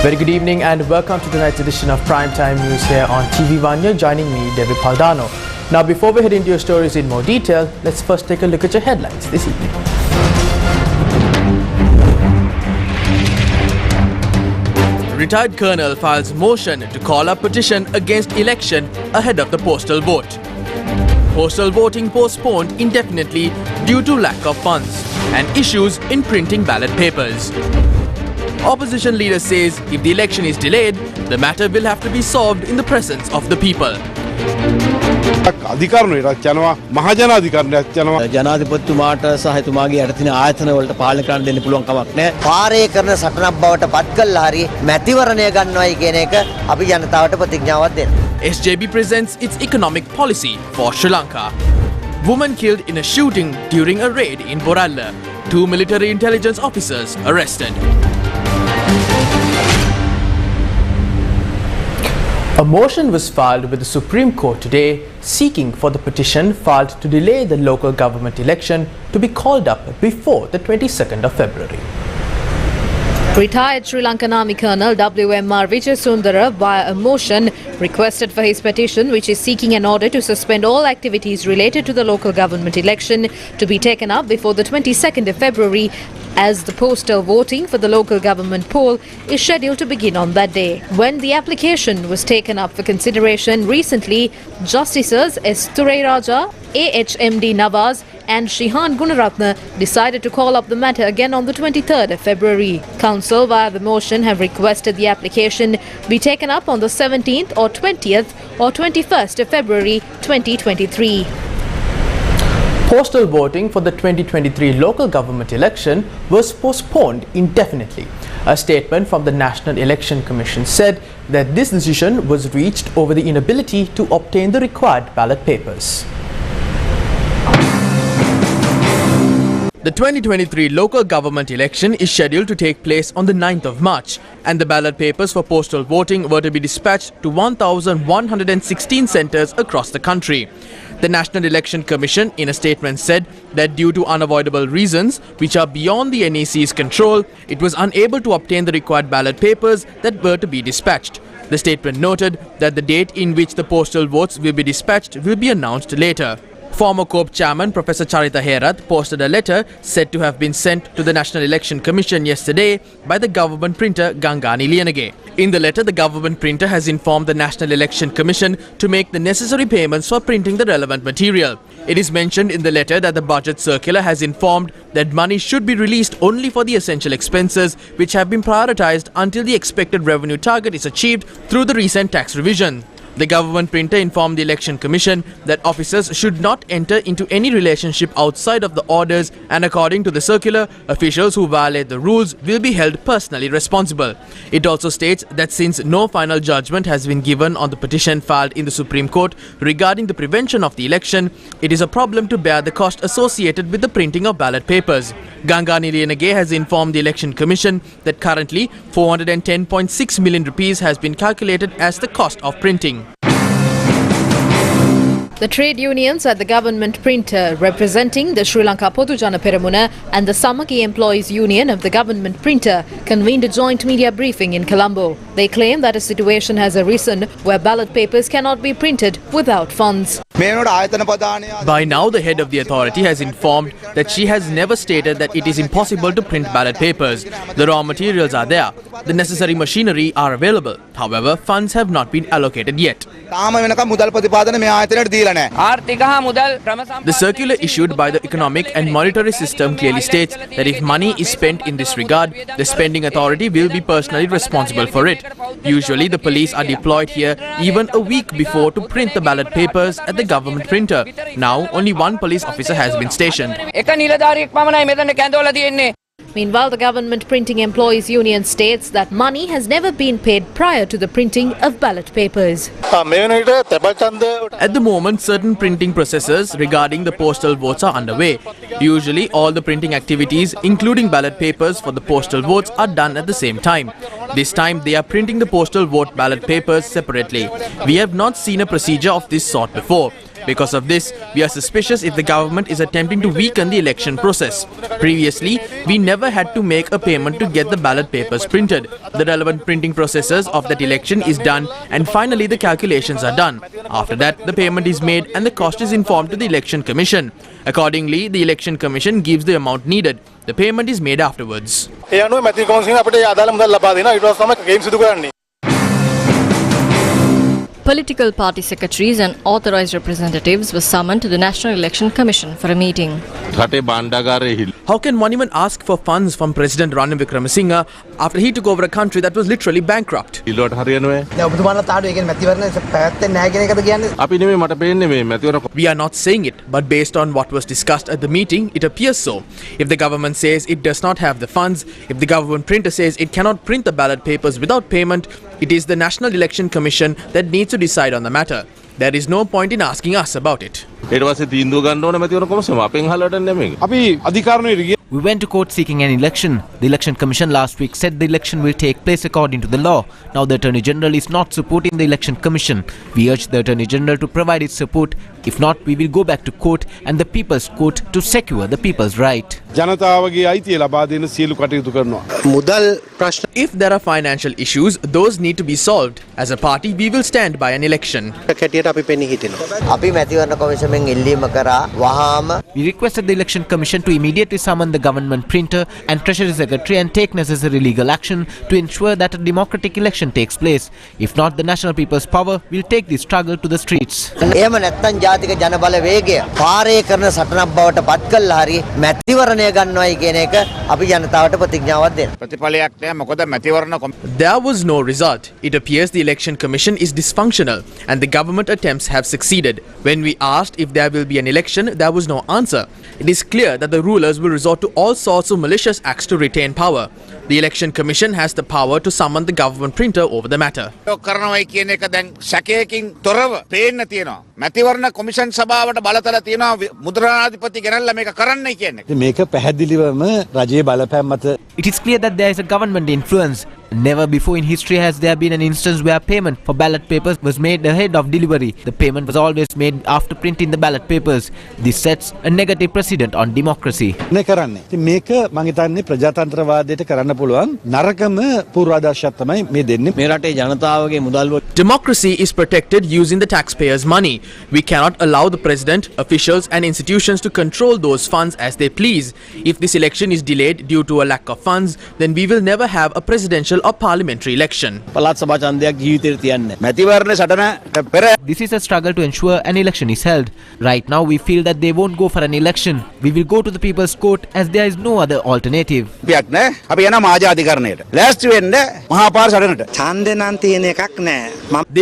Very good evening and welcome to tonight's edition of Primetime News here on TV Vanya. Joining me, David Paldano. Now, before we head into your stories in more detail, let's first take a look at your headlines this evening. Retired Colonel files motion to call up petition against election ahead of the postal vote. Postal voting postponed indefinitely due to lack of funds and issues in printing ballot papers. Opposition leader says if the election is delayed, the matter will have to be solved in the presence of the people. ජනාධිපතිතුමාට සහ එතුමාගේ යට තියෙන ආයතන වලට පාලනය කරන්න දෙන්න පුළුවන් කමක් නැහැ. පාරේ කරන සටනක් බවට පත් කළා හරි මැතිවරණය ගන්නවයි කියන එක අපි ජනතාවට ප්‍රතිඥාවක් දෙන්න. SJB presents its economic policy for Sri Lanka. Woman killed in a shooting during a raid in Boralla. 2 military intelligence officers arrested. A motion was filed with the Supreme Court today seeking for the petition filed to delay the local government election to be called up before the 22nd of February. Retired Sri Lankan Army Colonel WMR Vijayasundara, via a motion, requested for his petition, which is seeking an order to suspend all activities related to the local government election, to be taken up before the 22nd of February, as the postal voting for the local government poll is scheduled to begin on that day. When the application was taken up for consideration recently, Justices S. Thurayraja, AHMD Nawaz and Shihan Gunaratna decided to call up the matter again on the 23rd of February. Council, via the motion, have requested the application be taken up on the 17th or 20th or 21st of February 2023. Postal voting for the 2023 local government election was postponed indefinitely. A statement from the National Election Commission said that this decision was reached over the inability to obtain the required ballot papers. The 2023 local government election is scheduled to take place on the 9th of March, and the ballot papers for postal voting were to be dispatched to 1,116 centres across the country. The National Election Commission in a statement said that due to unavoidable reasons which are beyond the NEC's control, it was unable to obtain the required ballot papers that were to be dispatched. The statement noted that the date in which the postal votes will be dispatched will be announced later. Former COPE chairman Professor Charita Herath posted a letter said to have been sent to the National Election Commission yesterday by the government printer Gangani Liyanage. In the letter, the government printer has informed the National Election Commission to make the necessary payments for printing the relevant material. It is mentioned in the letter that the budget circular has informed that money should be released only for the essential expenses which have been prioritized until the expected revenue target is achieved through the recent tax revision. The government printer informed the Election Commission that officers should not enter into any relationship outside of the orders, and according to the circular, officials who violate the rules will be held personally responsible. It also states that since no final judgment has been given on the petition filed in the Supreme Court regarding the prevention of the election, it is a problem to bear the cost associated with the printing of ballot papers. Gangani Liyanage has informed the Election Commission that currently 410.6 million rupees has been calculated as the cost of printing. The trade unions at the government printer representing the Sri Lanka Podujana Peramuna and the Samaki Employees Union of the government printer convened a joint media briefing in Colombo. They claim that a situation has arisen where ballot papers cannot be printed without funds. By now, the head of the authority has informed that she has never stated that it is impossible to print ballot papers. The raw materials are there. The necessary machinery are available. However, funds have not been allocated yet. The circular issued by the Economic and Monetary System clearly states that if money is spent in this regard, the spending authority will be personally responsible for it. Usually, the police are deployed here even a week before to print the ballot papers at the government printer. Now, only one police officer has been stationed. Meanwhile, the government printing employees union states that money has never been paid prior to the printing of ballot papers. At the moment, certain printing processes regarding the postal votes are underway. Usually, all the printing activities, including ballot papers for the postal votes, are done at the same time. This time, they are printing the postal vote ballot papers separately. We have not seen a procedure of this sort before. Because of this, we are suspicious if the government is attempting to weaken the election process. Previously, we never had to make a payment to get the ballot papers printed. The relevant printing processes of that election is done and finally the calculations are done. After that, the payment is made and the cost is informed to the Election Commission. Accordingly, the Election Commission gives the amount needed. The payment is made afterwards. Political party secretaries and authorised representatives were summoned to the National Election Commission for a meeting. How can one even ask for funds from President Ranil Wickremesinghe after he took over a country that was literally bankrupt? We are not saying it, but based on what was discussed at the meeting, it appears so. If the government says it does not have the funds, if the government printer says it cannot print the ballot papers without payment, it is the National Election Commission that needs to decide on the matter. There is no point in asking us about it. We went to court seeking an election. The Election Commission last week said the election will take place according to the law. Now the Attorney General is not supporting the Election Commission. We urge the Attorney General to provide its support. If not, we will go back to court and the People's Court to secure the people's right. If there are financial issues, those need to be solved. As a party, we will stand by an election. We requested the Election Commission to immediately summon the government printer and Treasury Secretary and take necessary legal action to ensure that a democratic election takes place. If not, the National People's Power will take the struggle to the streets. There was no result. It appears the Election Commission is dysfunctional and the government attempts have succeeded. When we asked if there will be an election, there was no answer. It is clear that the rulers will resort to all sorts of malicious acts to retain power. The Election Commission has the power to summon the government printer over the matter. It is clear that there is a government influence. Never before in history has there been an instance where payment for ballot papers was made ahead of delivery. The payment was always made after printing the ballot papers. This sets a negative precedent on democracy. Democracy is protected using the taxpayers' money. We cannot allow the president, officials and institutions to control those funds as they please. If this election is delayed due to a lack of funds, then we will never have a presidential or parliamentary election. This is a struggle to ensure an election is held. Right now we feel that they won't go for an election. We will go to the People's Court as there is no other alternative. They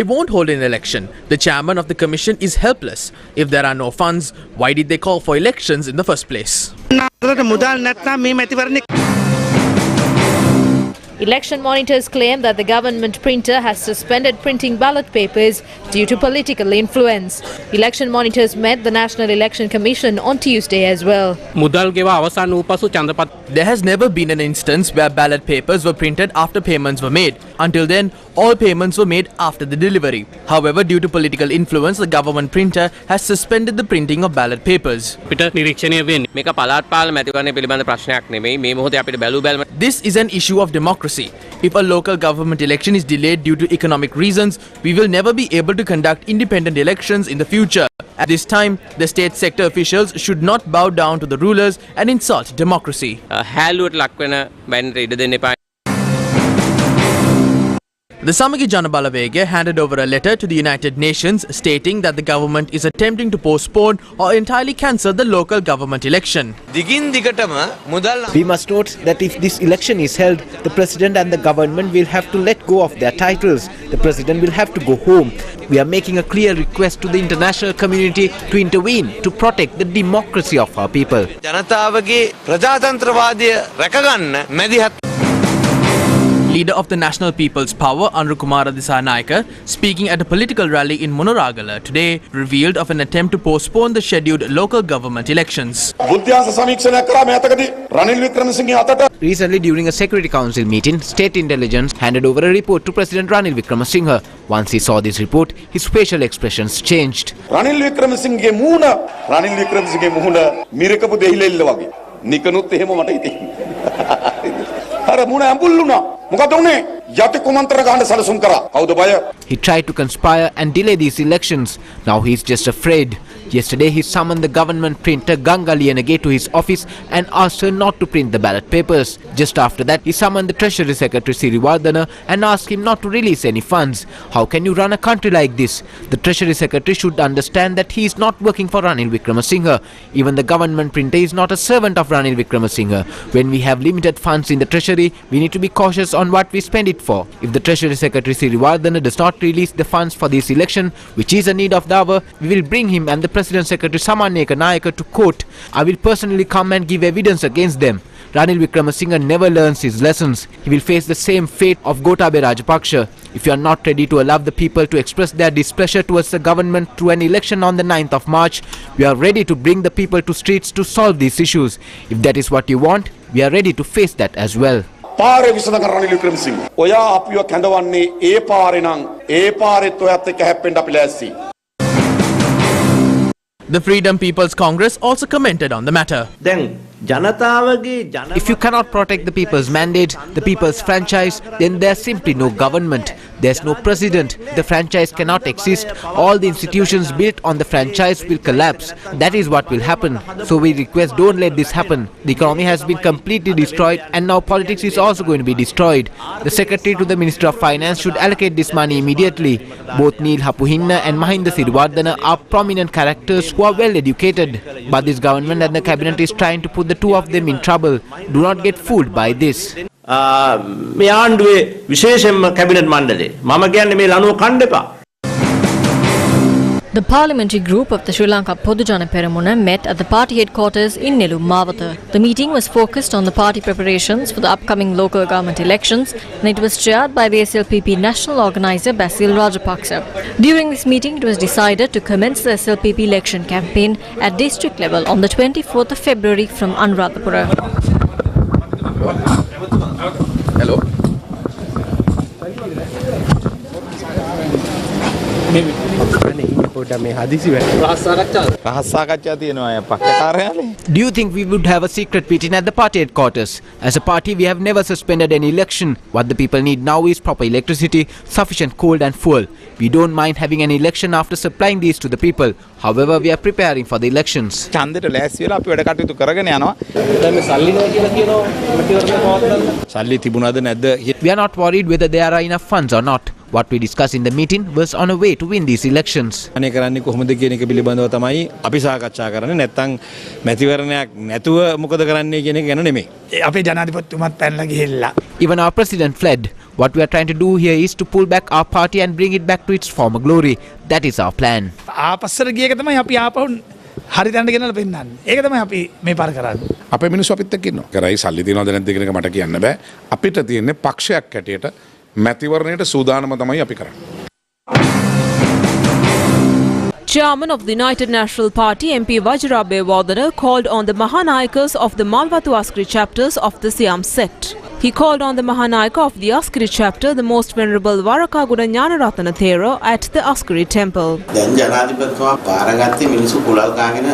won't hold an election. The chairman of the commission is helpless. If there are no funds, why did they call for elections in the first place? Election monitors claim that the government printer has suspended printing ballot papers due to political influence. Election monitors met the National Election Commission on Tuesday as well. There has never been an instance where ballot papers were printed after payments were made. Until then, all payments were made after the delivery. However, due to political influence, the government printer has suspended the printing of ballot papers. This is an issue of democracy. If a local government election is delayed due to economic reasons, we will never be able to conduct independent elections in the future. At this time, the state sector officials should not bow down to the rulers and insult democracy. The Samagi Janabalawege handed over a letter to the United Nations stating that the government is attempting to postpone or entirely cancel the local government election. We must note that if this election is held, the president and the government will have to let go of their titles. The president will have to go home. We are making a clear request to the international community to intervene to protect the democracy of our people. Leader of the National People's Power, Anurukumara Dissanayake, speaking at a political rally in Monoragala today, revealed of an attempt to postpone the scheduled local government elections. Recently, during a Security Council meeting, State Intelligence handed over a report to President Ranil Wickremesinghe. Once he saw this report, his facial expressions changed. Ranil Wickremesinghe muhuna mirakapu dehilella wage. Nikanuත් එහෙම මට හිතෙන්නේ. අර මුණ ඇඹුල්ුණා. මොකද උනේ? යටි කුමන්ත්‍රණ ගහන්න සැලසුම් කරා. කවුද බය? He tried to conspire and delay these elections. Now he is just afraid. Yesterday he summoned the government printer Ganga Liyanage to his office and asked her not to print the ballot papers. Just after that, he summoned the Treasury Secretary Siriwardana and asked him not to release any funds. How can you run a country like this? The Treasury Secretary should understand that he is not working for Ranil Wickremesinghe. Even the government printer is not a servant of Ranil Wickremesinghe. When we have limited funds in the Treasury, we need to be cautious on what we spend it for. If the Treasury Secretary Siriwardana does not release the funds for this election, which is a need of the hour, we will bring him and the President Secretary Samaneka Nayaka to court. I will personally come and give evidence against them. Ranil Wickremesinghe never learns his lessons. He will face the same fate of Gotabaya Rajapaksa. If you are not ready to allow the people to express their displeasure towards the government through an election on the 9th of March, we are ready to bring the people to streets to solve these issues. If that is what you want, we are ready to face that as well. පාරේ විසඳගන්න රනිල් වික්‍රමසිංහ. ඔයා අපිව කැඳවන්නේ ඒ පාරේ නම් ඒ පාරෙත් ඔයත් එක්ක හැප්පෙන්න අපි ලෑස්ති. The Freedom People's Congress also commented on the matter. If you cannot protect the people's mandate, the people's franchise, then there's simply no government. There's no president. The franchise cannot exist. All the institutions built on the franchise will collapse. That is what will happen. So we request, don't let this happen. The economy has been completely destroyed and now politics is also going to be destroyed. The Secretary to the Minister of Finance should allocate this money immediately. Both Neil Hapuhinna and Mahinda Siriwardana are prominent characters who are well educated. But this government and the cabinet is trying to put the two of them in trouble. Do not get fooled by this. මේ ආණ්ඩුවේ විශේෂයෙන්ම cabinet මණ්ඩලය මම කියන්නේ මේ ලනුව කන්න එපා. The parliamentary group of the Sri Lanka Podujana Peramuna met at the party headquarters in Nelum Mawatha. The meeting was focused on the party preparations for the upcoming local government elections and it was chaired by the SLPP national organizer Basil Rajapaksa. During this meeting, it was decided to commence the SLPP election campaign at district level on the 24th of February from Anuradhapura. Hello. Do you think we would have a secret meeting at the party headquarters? As a party, we have never suspended any election. What the people need now is proper electricity, sufficient coal and fuel. We don't mind having an election after supplying these to the people. However, we are preparing for the elections. We are not worried whether there are enough funds or not. What we discussed in the meeting was on a way to win these elections. Even our president fled. What we are trying to do here is to pull back our party and bring it back to its former glory. That is our plan. හරි තැනට ගෙනල්ලා පෙන්නන්නේ. ඒක තමයි අපි මේ පාර කරන්නේ. අපේ මිනිස්සු අපිත් එක්ක ඉන්නවා. කරයි සල්ලි තියනවද නැද්ද කියන එක මට කියන්න බෑ. අපිට තියෙන්නේ පක්ෂයක් හැටියට මැතිවරණයට සූදානම තමයි අපි කරන්නේ. Chairman of the United National Party MP Vajrabaya Wadana called on the Mahanayakas of the Malwatu Askari chapters of the Siam sect. He called on the Mahanayaka of the Askari chapter, the most venerable Varakaguda Jnanaratana Thera, at the Askari temple. දැන් ජනාධිපතිතුමා පාරගත්තේ මිනිස්සු කුලල් කාගෙන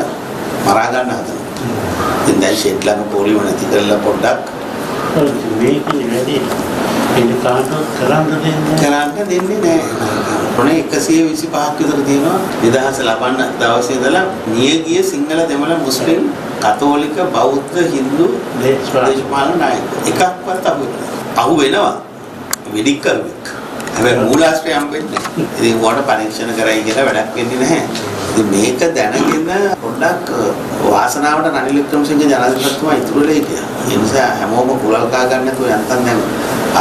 මරා ගන්න හදනවා. ඉතින් දැන් ෂෙඩ්ලම පොලිම නැති කරලා පොඩ්ඩක් මේකේ වැඩි ඒක කාටවත් කරන්න දෙන්නේ නැහැ. මොනේ 125ක් විතර තියෙනවා නිදහස ලබන්න දවසේ ඉඳලා නියගිය සිංහල දෙමළ මුස්ලිම් කතෝලික බෞද්ධ හින්දු දේශපාලන නායකයෝ එකක්වත් අහු වෙනවා වෙඩික්කරුවෙක්. හැබැයි මූලාශ්‍රය හම්බෙන්නේ. ඉතින් උඩ පරීක්ෂණ කරයි කියලා වැඩක් වෙන්නේ නැහැ. ඉතින් මේක දැනගෙන පොඩ්ඩක් වාසනාවට රනිල් වික්‍රමසිංහ ජනාධිපතිතුමා ඉතුරු වෙලා හිටියා. ඒ නිසා හැමෝම කුලල් කා ගන්න නැතුව යන්තම් දැන්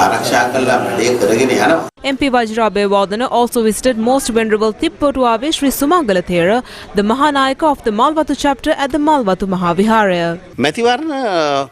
ආරක්ෂා කළා වැඩේ කරගෙන යනවා. MP Vajrabewardena also visited Most Venerable Tippotuave Sri Sumangala Thera, the Mahanayaka of the Malwatu chapter at the Malwatu Mahaviharaya. මැතිවරණ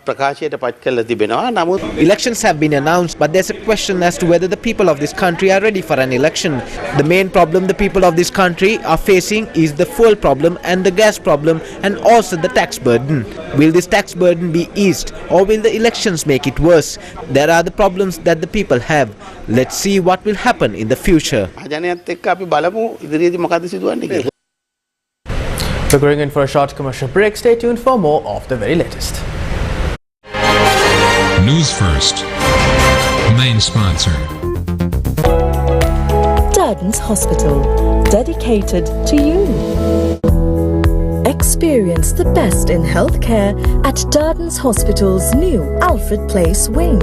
ප්‍රකාශයට පත් කළ තිබෙනවා. නමුත් Elections have been announced, but there's a question as to whether the people of this country are ready for an election. The main problem the people of this country are facing is the fuel problem and the gas problem, and also the tax burden. Will this tax burden be eased, or will the elections make it worse? There are the problems that the people have. Let's see what will happen in the future. ජනයත් එක්ක අපි බලමු ඉදිරියේදී මොකද සිදුවන්නේ කියලා. We're going in for a short commercial break. Stay tuned for more of the very latest. News First, main sponsor. Darden's Hospital, dedicated to you. Experience the best in healthcare at Darden's Hospital's new Alfred Place wing.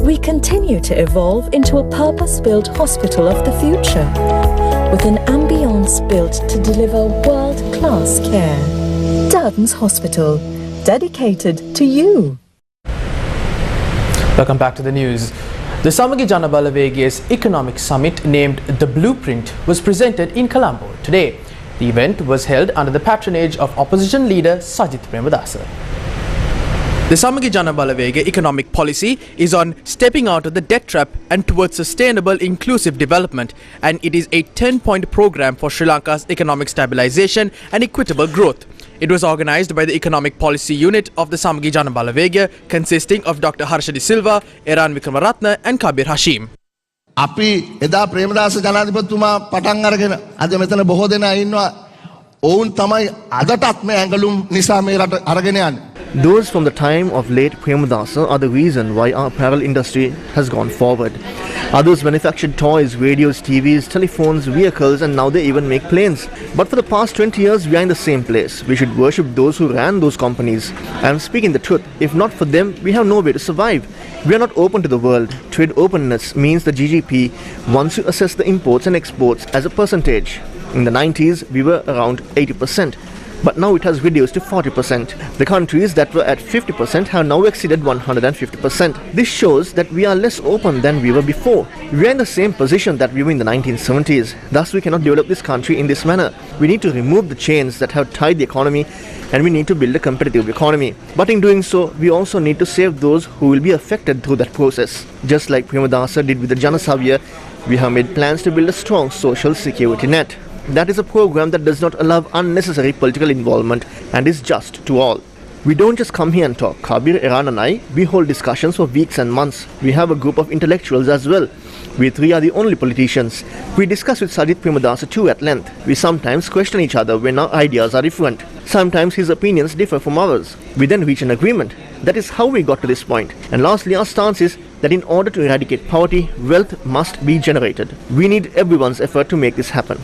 We continue to evolve into a purpose-built hospital of the future, with an ambience built to deliver world-class care. Darden's Hospital, dedicated to you. Welcome back to the news. The Samagi Janabalavage's economic summit named The Blueprint was presented in Colombo today. The event was held under the patronage of opposition leader Sajith Premadasa. The Samagi Janabalawege economic policy is on stepping out of the debt trap and towards sustainable inclusive development, and it is a 10-point program for Sri Lanka's economic stabilization and equitable growth. It was organized by the Economic Policy Unit of the Samagi Janabalawege, consisting of Dr. Harshadi Silva, Eran Vikramaratne and Kabir Hashim. අපි එදා ප්‍රේමදාස ජනාධිපතිතුමා පටන් අරගෙන අද මෙතන බොහෝ දෙනා ඉන්නවා. ඔවුන් තමයි අදටත් මේ ඇඟලුම් නිසා මේ රට අරගෙන යන්නේ. Those from the time of late Premadasa are the reason why our apparel industry has gone forward. Others manufactured toys, radios, TVs, telephones, vehicles, and now they even make planes. But for the past 20 years, we are in the same place. We should worship those who ran those companies. I am speaking the truth. If not for them, we have no way to survive. We are not open to the world. Trade openness means the GDP once you assess the imports and exports as a percentage. In the 90s, we were around 80%. But now it has reduced to 40%. The countries that were at 50% have now exceeded 150%. This shows that we are less open than we were before. We are in the same position that we were in the 1970s. Thus, we cannot develop this country in this manner. We need to remove the chains that have tied the economy, and we need to build a competitive economy. But in doing so, we also need to save those who will be affected through that process. Just like Premadasa did with the Janasavya, we have made plans to build a strong social security net. That is a program that does not allow unnecessary political involvement and is just to all. We don't just come here and talk. Kabir, Iran and I, we hold discussions for weeks and months. We have a group of intellectuals as well. We three are the only politicians. We discuss with Sajith Premadasa too at length. We sometimes question each other when our ideas are different. Sometimes his opinions differ from ours. We then reach an agreement. That is how we got to this point. And lastly, our stance is that in order to eradicate poverty, wealth must be generated. We need everyone's effort to make this happen.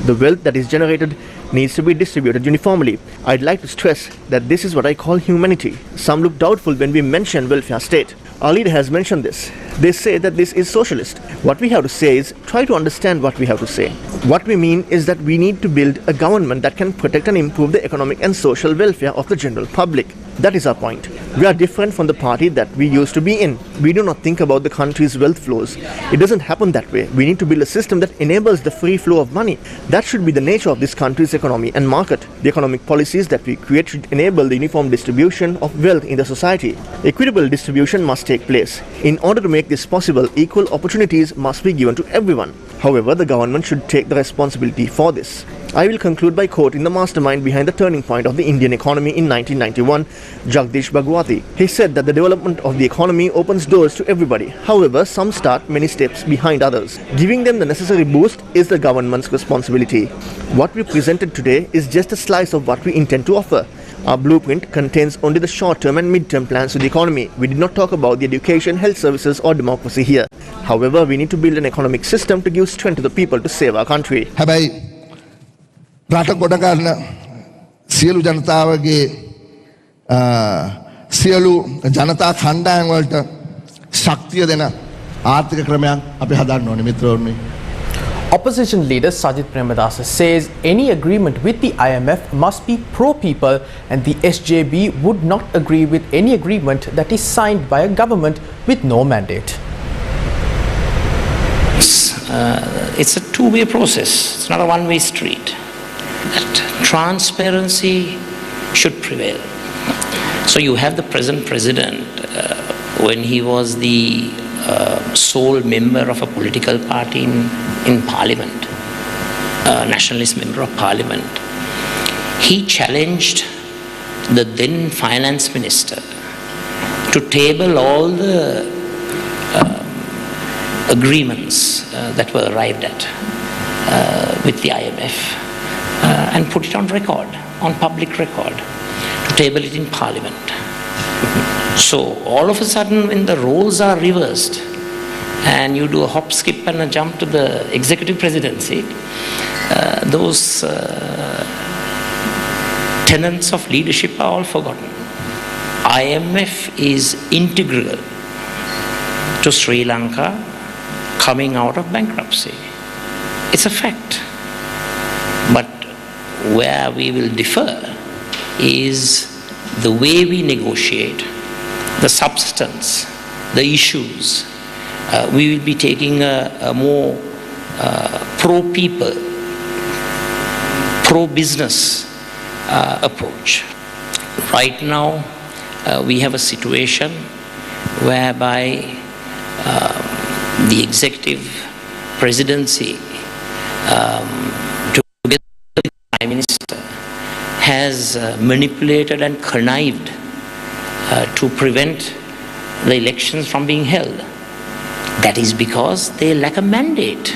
The wealth that is generated needs to be distributed uniformly. I'd like to stress that this is what I call humanity. Some look doubtful when we mention welfare state. Our leader has mentioned this. They say that this is socialist. What we have to say is try to understand what we have to say. What we mean is that we need to build a government that can protect and improve the economic and social welfare of the general public. That is our point. We are different from the party that we used to be in. We do not think about the country's wealth flows. It doesn't happen that way. We need to build a system that enables the free flow of money. That should be the nature of this country's economy and market. The economic policies that we create should enable the uniform distribution of wealth in the society. Equitable distribution must take place. In order to make this possible, equal opportunities must be given to everyone. However, the government should take the responsibility for this. I will conclude by quoting the mastermind behind the turning point of the Indian economy in 1991, Jagdish Bhagwati. He said that the development of the economy opens doors to everybody. However, some start many steps behind others. Giving them the necessary boost is the government's responsibility. What we presented today is just a slice of what we intend to offer. Our blueprint contains only the short-term and mid-term plans for the economy. We did not talk about the education, health services or democracy here. However, we need to build an economic system to give strength to the people to save our country. රට ගොඩ ගන්න සියලු ජනතාවගේ සියලු ජනතා කණ්ඩායම් වලට ශක්තිය දෙන ආර්ථික ක්‍රමයක් අපි හදන්න ඕනේ මිත්‍රවරුනි. Opposition leader Sajith Premadasa says any agreement with the IMF must be pro-people, and the SJB would not agree with any agreement that is signed by a government with no mandate. it's a two-way process. It's not a one-way street. That transparency should prevail. So you have the present president, when he was the sole member of a political party in parliament, nationalist member of parliament, he challenged the then finance minister to table all the agreements that were arrived at with the IMF and put it on record, on public record, to table it in parliament. So all of a sudden, when the roles are reversed and you do a hop, skip and a jump to the executive presidency, those tenets of leadership are all forgotten. IMF is integral to Sri Lanka coming out of bankruptcy. It's a fact. But where we will differ is the way we negotiate, the substance, the issues. We will be taking a more pro-people, pro-business approach. Right now, we have a situation whereby the executive presidency, together with the Prime Minister, has manipulated and connived to prevent the elections from being held. That is because they lack a mandate.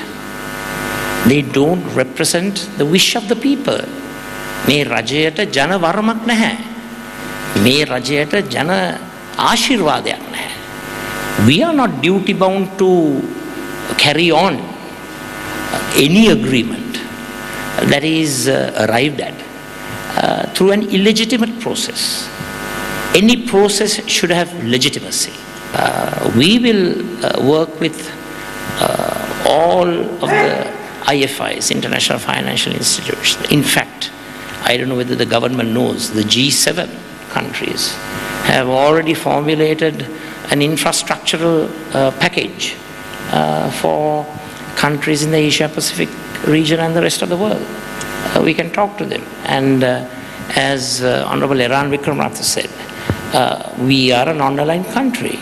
They don't represent the wish of the people. මේ රජයට ජන වරමක් නැහැ. මේ රජයට ජන ආශිර්වාදයක් නැහැ. We are not duty bound to carry on any agreement that is arrived at through an illegitimate process. Any process should have legitimacy. We will work with all of the IFIs, international financial institutions. In fact, I don't know whether the government knows, the G7 countries have already formulated an infrastructural package for countries in the Asia-Pacific region and the rest of the world. We can talk to them. And as Honorable Eran Wickramaratne said, we are a non-aligned country.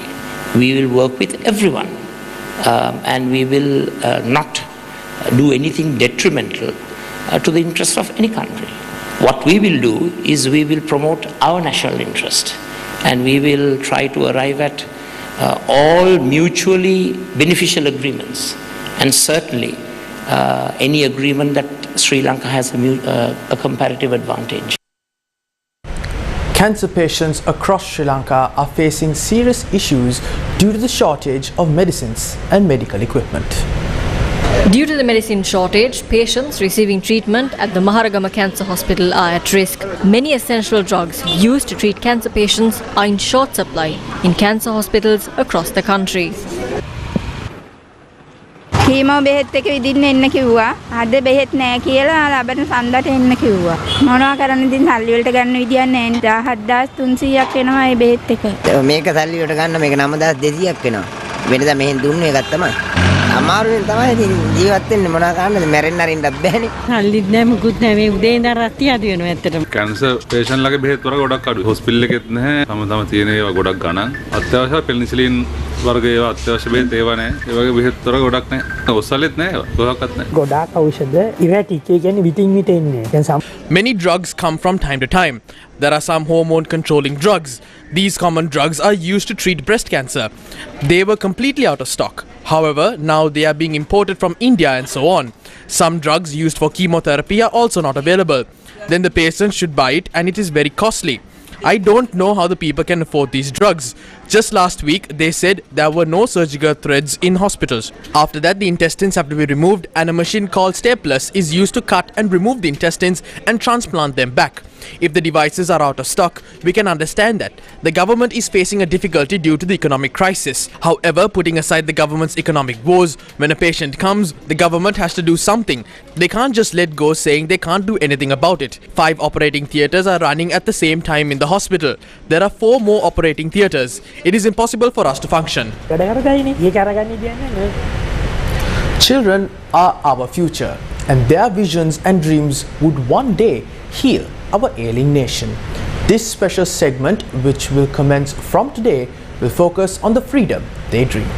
We will work with everyone and we will not do anything detrimental to the interests of any country. What we will do is we will promote our national interest and we will try to arrive at all mutually beneficial agreements, and certainly any agreement that Sri Lanka has a comparative advantage. Cancer patients across Sri Lanka are facing serious issues due to the shortage of medicines and medical equipment. Due to the medicine shortage, patients receiving treatment at the Maharagama Cancer Hospital are at risk. Many essential drugs used to treat cancer patients are in short supply in cancer hospitals across the country. කීමෝ බෙහෙත් එක විදින්න එන්න කිව්වා. අද බෙහෙත් නැහැ කියලා ලබන සඳට එන්න කිව්වා. මොනවා කරන්න ඉතින් සල්ලි වලට ගන්න විදියක් නැහැ. 17300ක් වෙනවා මේ බෙහෙත් එක. මේක සල්ලි වලට ගන්න මේක 9200ක් වෙනවා. වෙනදා මෙහෙන් දුන්නේ එකක් තමයි. අමාරුවෙන් තමයි ඉතින් ජීවත් වෙන්නේ මොනවා කරන්නද මැරෙන්න අරින්නත් බෑනේ. සල්ලිත් නැහැ මුකුත් නැහැ මේ උදේ ඉඳන් රත්ති ආදි වෙනවා ඇත්තටම. කැන්සර් පේෂන්ට් ලගේ බෙහෙත් වර්ග ගොඩක් අඩුයි. හොස්පිටල් එකෙත් නැහැ. තම තියෙන ඒවා ගොඩක් ගණන්. අත්‍යවශ්‍ය පෙනිසිලින් වර්ග ඒවා අත්‍යවශ්‍ය බෙහෙත් ඒවා නැහැ. ඒ වගේ බෙහෙත් වර්ග ගොඩක් නැහැ. ඔස්සලෙත් නැහැ ඒවා. ගොඩක්වත් නැහැ. ගොඩක් ඖෂධ ඉරටික් ඒ කියන්නේ විටින් විට එන්නේ. Many drugs come from time to time. There are some hormone controlling drugs. These common drugs are used to treat breast cancer. They were completely out of stock. However, now they are being imported from India and so on. Some drugs used for chemotherapy are also not available. Then the patient should buy it and it is very costly. I don't know how the people can afford these drugs. Just last week, they said there were no surgical threads in hospitals. After that, the intestines have to be removed and a machine called staplers is used to cut and remove the intestines and transplant them back. If the devices are out of stock, we can understand that. The government is facing a difficulty due to the economic crisis. However, putting aside the government's economic woes, when a patient comes, the government has to do something. They can't just let go saying they can't do anything about it. 5 operating theatres are running at the same time in the hospital. There are 4 more operating theatres. It is impossible for us to function. Children are our future, and their visions and dreams would one day heal our ailing nation. This special segment, which will commence from today, will focus on the freedom they dream.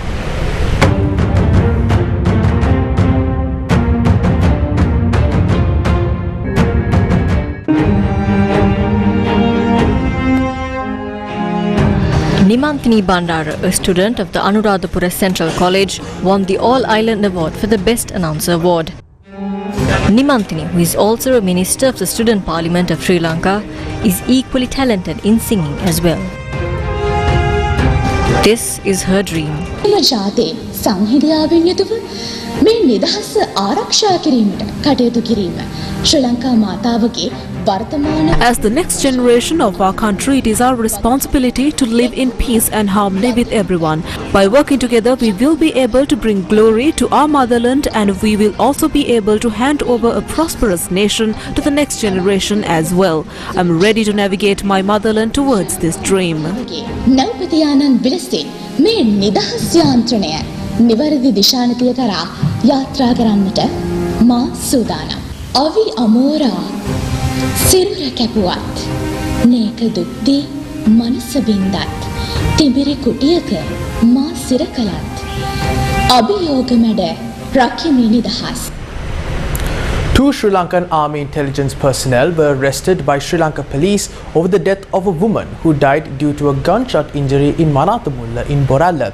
Nimantini Bandara, a student of the Anuradhapura Central College, won the All-Island Award for the Best Announcer Award. Nimantini, who is also a Minister of the Student Parliament of Sri Lanka, is equally talented in singing as well. This is her dream. As the next generation of our country, it is our responsibility to live in peace and harmony with everyone. By working together, we will be able to bring glory to our motherland, and we will also be able to hand over a prosperous nation to the next generation as well. I'm ready to navigate my motherland towards this dream. නිවැරදි දිශානතිය කරා යාත්‍රා කරන්නට මා සූදානම්. අවි අමෝරා සිරුර කැපුවත් නේක දුක්දී මනස බින්දත් තිඹිරි කුටියක මා සිර කළත් අභියෝග මැඩ රකිමි නිදහස්. Two Sri Lankan Army intelligence personnel were arrested by Sri Lanka police over the death of a woman who died due to a gunshot injury in Manathamulla in Boralla.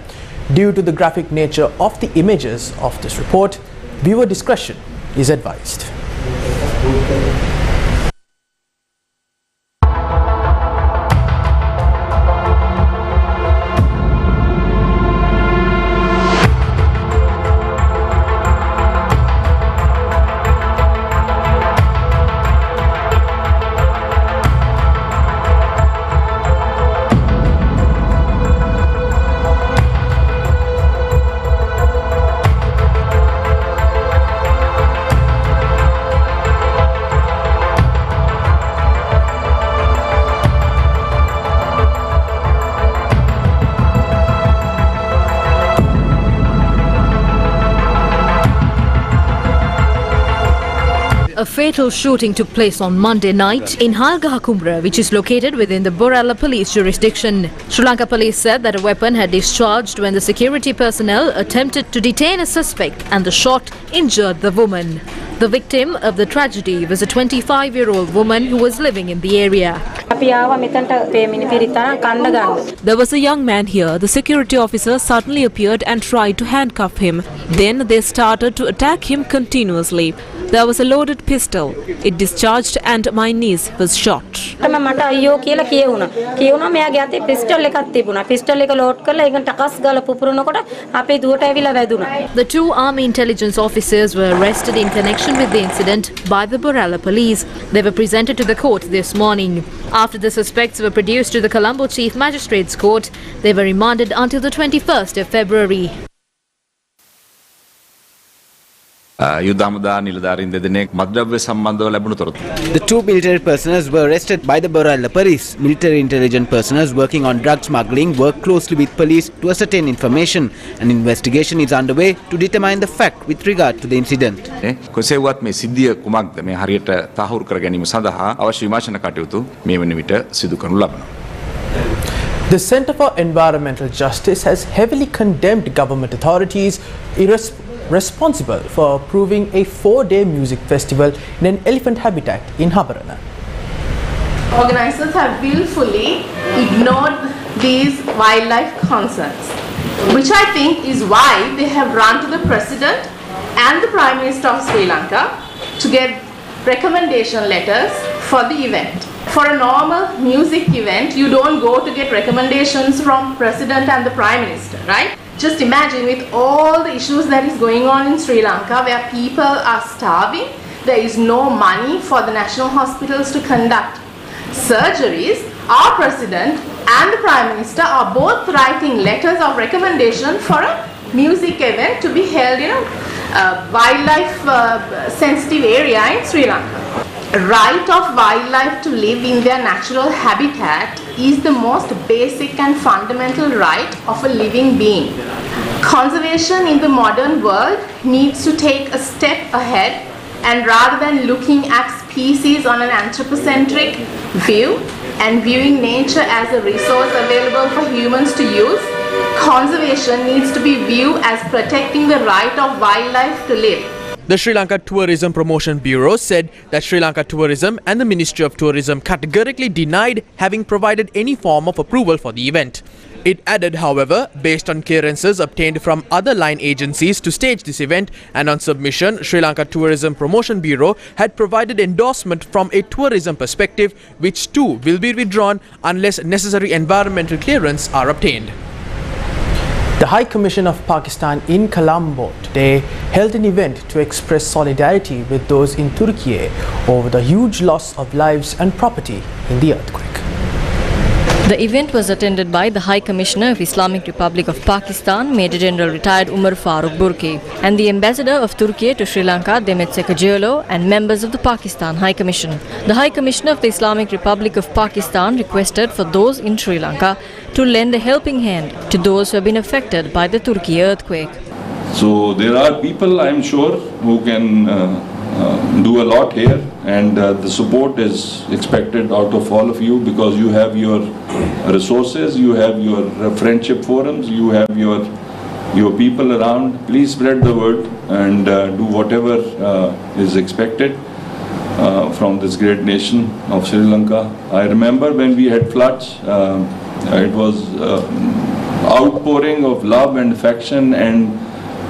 Due to the graphic nature of the images of this report, viewer discretion is advised. A fatal shooting took place on Monday night in Halgahakumbra, which is located within the Boralla police jurisdiction. Sri Lanka police said that a weapon had discharged when the security personnel attempted to detain a suspect, and the shot injured the woman. The victim of the tragedy was a 25-year-old woman who was living in the area. There was a young man here. The security officer suddenly appeared and tried to handcuff him. Then they started to attack him continuously. There was a loaded pistol. It discharged and my niece was shot. The two army intelligence officers were arrested in connection with the incident by the Boralla police. They were presented to the court this morning. After the suspects were produced to the Colombo Chief Magistrates Court, they were remanded until the 21st of February. The two military personnel were arrested by the Boralla police. Military intelligence personnel working on drug smuggling work closely with police to ascertain information. An investigation is underway to determine the fact with regard to the incident. The Centre for Environmental Justice has heavily condemned government authorities responsible for approving a 4-day music festival in an elephant habitat in Habarana. Organisers have willfully ignored these wildlife concerns, which I think is why they have run to the President and the Prime Minister of Sri Lanka to get recommendation letters for the event. For a normal music event, you don't go to get recommendations from President and the Prime Minister, right? Just imagine with all the issues that is going on in Sri Lanka, where people are starving, there is no money for the national hospitals to conduct surgeries. Our President and the Prime Minister are both writing letters of recommendation for a music event to be held in a wildlife sensitive area in Sri Lanka. Right of wildlife to live in their natural habitat is the most basic and fundamental right of a living being. Conservation in the modern world needs to take a step ahead, and rather than looking at species on an anthropocentric view and viewing nature as a resource available for humans to use, conservation needs to be viewed as protecting the right of wildlife to live. The Sri Lanka Tourism Promotion Bureau said that Sri Lanka Tourism and the Ministry of Tourism categorically denied having provided any form of approval for the event. It added, however, based on clearances obtained from other line agencies to stage this event and on submission, Sri Lanka Tourism Promotion Bureau had provided endorsement from a tourism perspective, which too will be withdrawn unless necessary environmental clearance are obtained. The High Commission of Pakistan in Colombo today held an event to express solidarity with those in Turkey over the huge loss of lives and property in the earthquake. The event was attended by the High Commissioner of Islamic Republic of Pakistan, Major General retired Umar Farooq Burki, and the Ambassador of Turkey to Sri Lanka, Demet Sekajolo, and members of the Pakistan High Commission. The High Commissioner of the Islamic Republic of Pakistan requested for those in Sri Lanka to lend a helping hand to those who have been affected by the Turkey earthquake. So there are people, I am sure, who can do a lot here, and the support is expected out of all of you, because you have your resources, you have your friendship forums, you have your people around. Please spread the word and do whatever is expected from this great nation of Sri Lanka. I remember when we had floods, it was outpouring of love and affection, and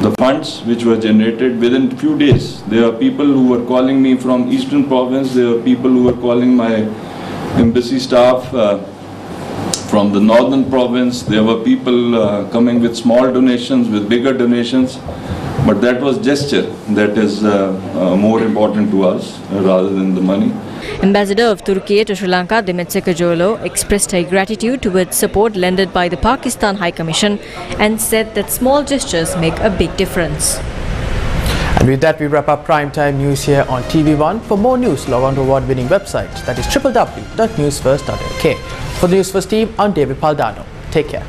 the funds which were generated within few days. There are people who were calling me from Eastern Province, there are people who were calling my embassy staff from the Northern Province, there were people coming with small donations, with bigger donations, but that was gesture that is more important to us rather than the money. Ambassador of Turkey to Sri Lanka, Demet Sekajolo, expressed her gratitude towards support lended by the Pakistan High Commission and said that small gestures make a big difference. And with that, we wrap up primetime news here on TV1. For more news, log on to award-winning website, that is www.newsfirst.lk. For the Newsfirst team, I'm David Paldano. Take care.